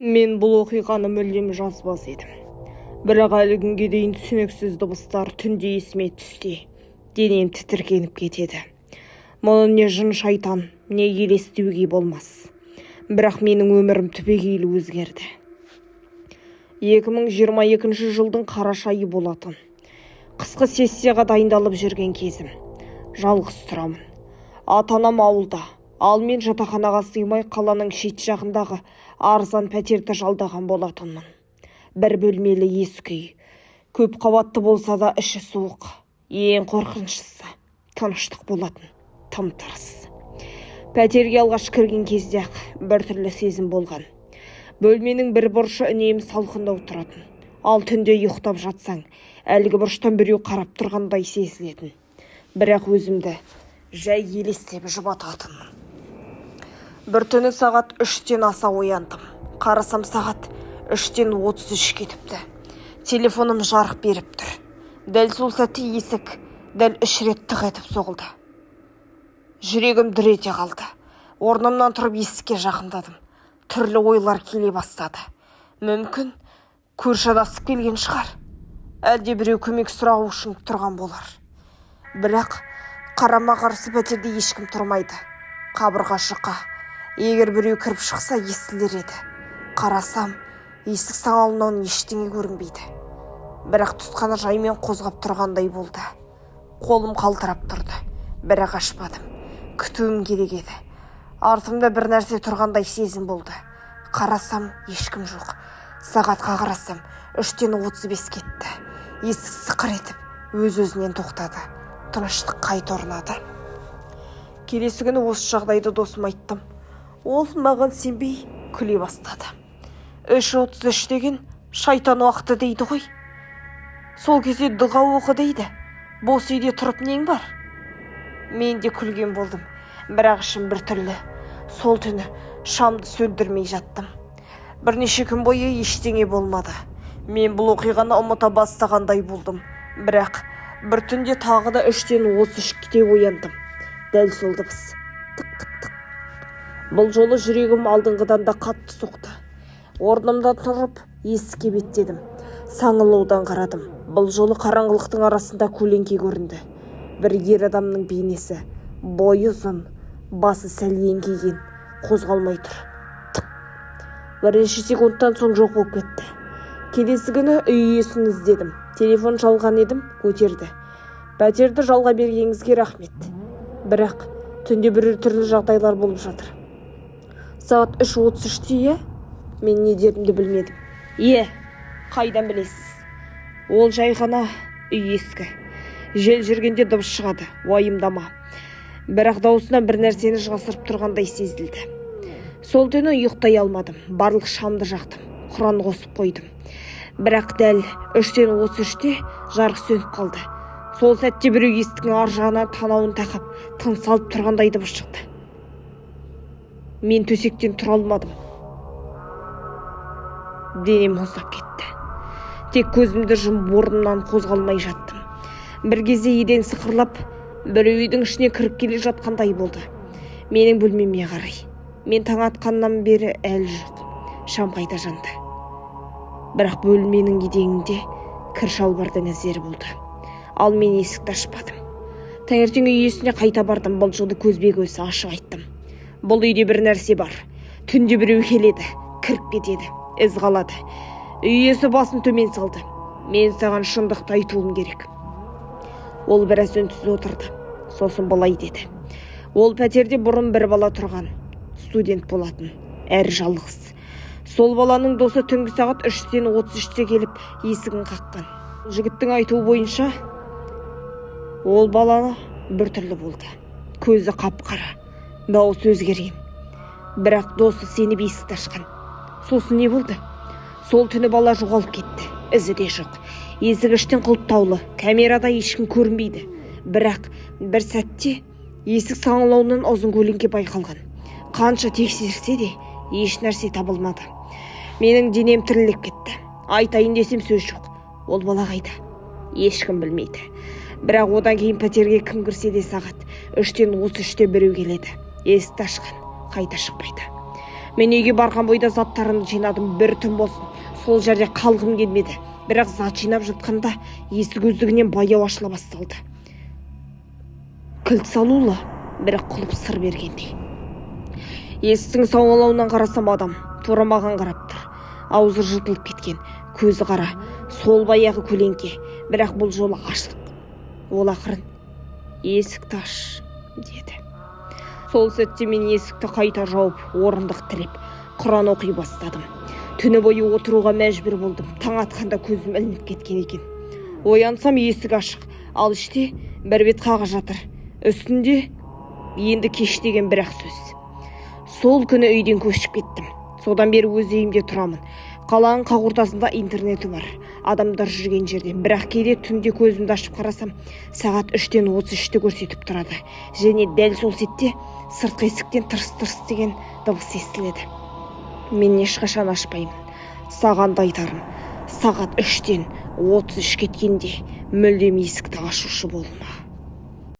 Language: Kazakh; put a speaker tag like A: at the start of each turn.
A: Мен бұл оқиғаны мүлдем жазбас едім. Бірақ әлі күнге дейін түсініксіз дыбыстар түнде есіме түсте. Денем тітіркеніп кетеді. Мұны не жын шайтан, не елестеуге болмас. Бірақ менің өмірім түбегейлі өзгерді. 2022 жылдың қараша айы болатын. Қысқы сессияға дайындалып жүрген кезім. Жалғыз тұрамын. Ата-анам ауылда. Ал мен жатақханаға сыймай қаланың шет жағындағы арзан пәтерді жалдаған болатынмын. Бір бөлмелі ескі үй. Көп қабатты болса да іші суық. Ең қорқыншысы тыныштық болатын. Тым-тырыс. Пәтерге алғаш кірген кезде біртүрлі сезім болған. Бөлменің бір бұрышы үнемі салқындау тұратын. Ал түнде ұйықтап жатсаң, әлгі бұрыштан біреу қарап тұрғандай сезілетін. Бірақ өзімді жай елестеп жұбататынмын. Бір түні сағат 3-тен аса ояндым. Қарасам сағат 3-тен 33 кетіпті. Телефоным жарық беріп тұр. Дәл сол сәтте есік дәл 3 рет тық етіп соғылды. Жүрегім дүр ете қалды. Орнымнан тұрып есікке жақындадым. Түрлі ойлар келе бастады. Мүмкін көрші адасып келген шығар. Әлде біреу көмек сұрау үшін тұрған болар. Бірақ қарама-қарсы пәтерде ешкім тұрмайды. Қабырға жұқа. Егер біреу кіріп шықса естілер еді. Қарасам, есік саңылауынан ештеңе көрінбейді. Бірақ тұтқаны жаймен қозғап тұрғандай болды. Қолым қалтырап тұрды. Бірақ ашпадым. Күтуім керек еді. Артымда бір нәрсе тұрғандай сезім болды. Қарасам, ешкім жоқ. Сағатқа қарасам, 3-тен 35 кетті. Есік сықыр етіп, өз-өзінен тоқтады. Тыныштық қайта орнады. Келесі күні осы жағдайды досыма айттым. Ол маған сенбей күле бастады. 3:33 деген шайтан уақыты дейді ғой. Сол кезде дұға оқы дейді. Бос үйде тұрып нең бар? Мен де күлген болдым. Бірақ ішім бір түрлі. Сол түні шамды сөндірмей жаттым. Бірнеше күн бойы ештеңе болмады. Мен бұл оқиғаны ұмыта бастағандай болдым. Бірақ бір түнде тағы да 3-тен 33-те ояндым. Дәл сол дыбыс. Тық-тық-тық. Бұл жолы жүрегім алдыңғыдан да қатты соқты. Орнымда тұрып есікке беттедім. Саңылаудан қарадым. Бұл жолы қараңғылықтың арасында көлеңке көрінді. Бір ер адамның бейнесі. Бойы ұзын, басы сәл еңкейген, қозғалмай тұр. Тық. Бірнеше секундтан соң жоқ болып кетті. Келесі күні үй иесін іздедім. Телефон шалған едім, көтерді. Пәтерді жалға бергеніңізге рахмет. Бірақ түнде бір түрлі жағдайлар болып жатыр. Сағат 3:33-те, мен не дерімді білмедім. Қайдан білесіз? Ол жай ғана үй ескі. Жел жүргенде дыбыс шығады, уайымдама. Бірақ даусынан бір нәрсені жасырып тұрғандай сезілді. Сол түні ұйықтай алмадым. Барлық шамды жақтым. Құран қосып қойдым. Бірақ дәл 3-тен 33-те жарық сөніп қалды. Сол сәтте біреу есіктің ар жағына танауын тақап, тыныс алып тұрғандай дыбыс шықты. Мен төсектен тұра алмадым. Денем мұздап кетті. Тек көзімді жұмып орнымнан қозғалмай жаттым. Бір кезде еден сықырлап, бір үйдің ішіне кіріп келе жатқандай болды. Менің бөлмеме қарай. Мен таң атқаннан бері әлі жоқ. Шам қайта жанды. Бірақ бөлменің еденінде кір шалбардың іздері болды. Ал мен есікті ашпадым. Таңертең үй иесіне қайта бардым. Бұл жолы көзбе-көз ашық айттым. Бұл үйде бір нәрсе бар. Түнде біреу келеді, кіріп кетеді, із қалады. Үй иесі басын төмен салды. Мен саған шындықты айтуым керек. Ол біраз үнсіз отырды. Сосын былай деді. Ол пәтерде бұрын бір бала тұрған. Студент болатын. Әрі жалғыз. Сол баланың досы түнгі сағат 3-тен 33-те келіп есігін қаққан. Жігіттің айтуы бойынша ол баланы бір түрлі болды. Көзі қап-қара, дауысы өзгерген. Бірақ досы сеніп есікті ашқан. Сосын не болды? Сол түні бала жоғалып кетті. Ізі де жоқ. Есік іштен құлыптаулы. Камерада ешкім көрінбейді. Бірақ бір сәтте есік саңылауынан ұзын көлеңке байқалған. Қанша тексерсе де еш нәрсе табылмады. Менің денем тіріліп кетті. Айтайын десем сөз жоқ. Ол бала қайда? Ешкім білмейді. Бірақ одан кейін пәтерге кім кірсе де сағат 3-тен 33-те біреу келеді. Есікті ашқан, қайта шықпайды. Мен үйге барған бойда заттарымды жинадым, бір түн болсын сол жерде қалғым келмеді. Бірақ зат жинап жатқанда есік өздігінен баяу ашыла басталды. Кілт салулы, бірақ құлып сыр бергендей. Есіктің сауалауынан қарасам, адам тура маған қарап тұр. Аузы жыртылып кеткен, көзі қара, сол баяғы көлеңке, бірақ бұл жолы ашық. Ол ақырын «Есікті аш» деді. Сол сәтте мен есікті қайта жауып, орындық тіреп, Құран оқи бастадым. Түні бойы отыруға мәжбүр болдым. Таң атқанда көзім ілініп кеткен екен. Оянсам есік ашық, ал іште бір бет қағаз жатыр. Үстінде енді кеш деген бір-ақ сөз. Сол күні үйден көшіп кеттім. Содан бері өз үйімде тұрамын. Қаланың қақ ортасында интернеті бар. Адамдар жүрген жерде. Бірақ кейде түнде көзімді ашып қарасам, сағат 3-тен 33-ті көрсетіп тұрады. Және дәл сол сетте сыртқы есіктен тырс-тырс деген дыбыс естіледі. Мен ешқашан ашпаймын. Саған да айтарым, сағат 3-тен 33 кеткенде мүлдем есікті ашушы болма.